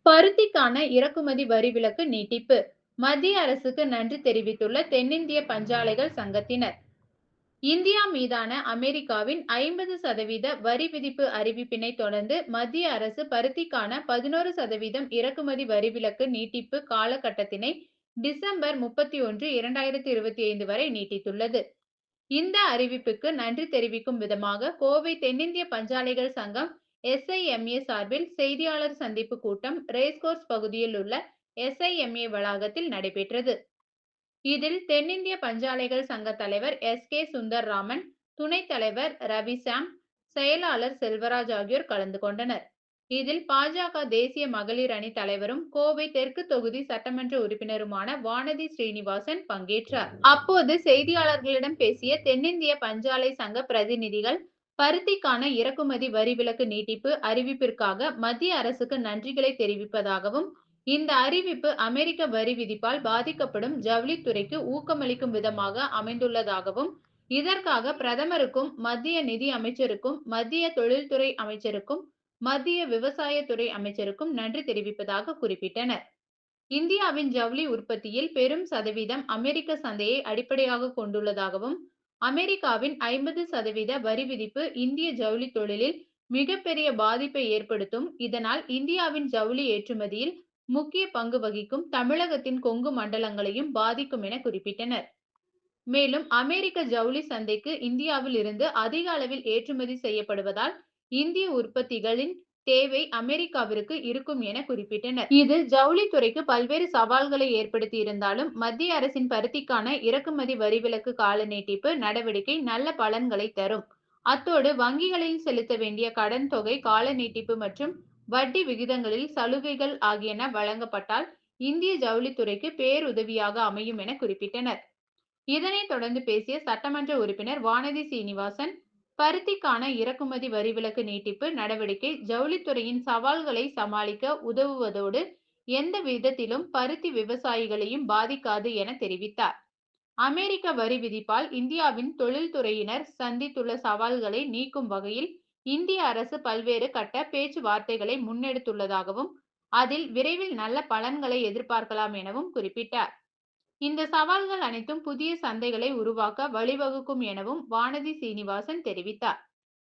பருத்திக்கான இறக்குமதி வரி விலக்கு நீட்டிப்பு. மத்திய அரசுக்கு நன்றி தெரிவித்துள்ள தென்னிந்திய பஞ்சாலைகள் சங்கத்தினர். இந்தியா மீதான அமெரிக்காவின் 50% வரி விதிப்பு அறிவிப்பினை தொடர்ந்து மத்திய அரசு பருத்திக்கான 11% இறக்குமதி வரி விலக்கு நீட்டிப்பு காலகட்டத்தினை டிசம்பர் 31, 2025 வரை நீட்டித்துள்ளது. இந்த அறிவிப்புக்கு நன்றி தெரிவிக்கும் விதமாக கோவை தென்னிந்திய பஞ்சாலைகள் சங்கம் SIMA சார்பில் செய்தியாளர் சந்திப்பு கூட்டம் ரேஸ்கோர்ஸ் பகுதியில் உள்ள SIMA வளாகத்தில் நடைபெற்றது. இதில் தென்னிந்திய பஞ்சாலைகள் சங்க தலைவர் SK சுந்தர்ராமன், துணைத் தலைவர் ரவிசாம், செயலாளர் செல்வராஜ் ஆகியோர் கலந்து கொண்டனர். இதில் பாஜக தேசிய மகளிர் அணி தலைவரும் கோவை தெற்கு தொகுதி சட்டமன்ற உறுப்பினருமான வானதி ஸ்ரீனிவாசன் பங்கேற்றார். அப்போது செய்தியாளர்களிடம் பேசிய தென்னிந்திய பஞ்சாலை சங்க பிரதிநிதிகள், பருத்திக்கான இறக்குமதி வரி விலக்கு நீட்டிப்பு அறிவிப்பிற்காக மத்திய அரசுக்கு நன்றிகளை தெரிவிப்பதாகவும், இந்த அறிவிப்பு அமெரிக்க வரி விதிப்பால் பாதிக்கப்படும் ஜவுளித்துறைக்கு ஊக்கமளிக்கும் விதமாக அமைந்துள்ளதாகவும், இதற்காக பிரதமருக்கும், மத்திய நிதி அமைச்சருக்கும், மத்திய தொழில்துறை அமைச்சருக்கும், மத்திய விவசாயத்துறை அமைச்சருக்கும் நன்றி தெரிவிப்பதாக குறிப்பிட்டனர். இந்தியாவின் ஜவுளி உற்பத்தியில் பெரும் சதவீதம் அமெரிக்க சந்தையை அடிப்படையாக கொண்டுள்ளதாகவும், அமெரிக்காவின் 50% வரி விதிப்பு இந்திய ஜவுளி தொழிலில் மிகப்பெரிய பாதிப்பை ஏற்படுத்தும். இதனால் இந்தியாவின் ஜவுளி ஏற்றுமதியில் முக்கிய பங்கு வகிக்கும் தமிழகத்தின் கொங்கு மண்டலங்களையும் பாதிக்கும் என குறிப்பிட்டனர். மேலும் அமெரிக்க ஜவுளி சந்தைக்கு இந்தியாவில் இருந்து அதிக அளவில் ஏற்றுமதி செய்யப்படுவதால் இந்திய உற்பத்திகளின் தேவை அமெரிக்காவிற்கு இருக்கும் என குறிப்பிட்டனர். இது ஜவுளித்துறைக்கு பல்வேறு சவால்களை ஏற்படுத்தி இருந்தாலும் மத்திய அரசின் பருத்திக்கான இறக்குமதி வரி விலக்கு கால நீட்டிப்பு நடவடிக்கை நல்ல பலன்களை தரும். அத்தோடு வங்கிகளில் செலுத்த வேண்டிய கடன் தொகை கால நீட்டிப்பு மற்றும் வட்டி விகிதங்களில் சலுகைகள் ஆகியன வழங்கப்பட்டால் இந்திய ஜவுளித்துறைக்கு பேருதவியாக அமையும் என குறிப்பிட்டனர். இதனைத் தொடர்ந்து பேசிய சட்டமன்ற உறுப்பினர் வானதி சீனிவாசன், பருத்திக்கான இறக்குமதி வரி விலக்கு நீட்டிப்பு நடவடிக்கை ஜவுளித்துறையின் சவால்களை சமாளிக்க உதவுவதோடு எந்த விதத்திலும் பருத்தி விவசாயிகளையும் பாதிக்காது என தெரிவித்தார். அமெரிக்க வரி விதிப்பால் இந்தியாவின் தொழில்துறையினர் சந்தித்துள்ள சவால்களை நீக்கும் வகையில் இந்திய அரசு பல்வேறு கட்ட பேச்சுவார்த்தைகளை முன்னெடுத்துள்ளதாகவும், அதில் விரைவில் நல்ல பலன்களை எதிர்பார்க்கலாம் எனவும் குறிப்பிட்டார். இந்த சவால்கள் அனைத்தும் புதிய சந்தைகளை உருவாக்க வழிவகுக்கும் எனவும் வானதி சீனிவாசன் தெரிவித்தார்.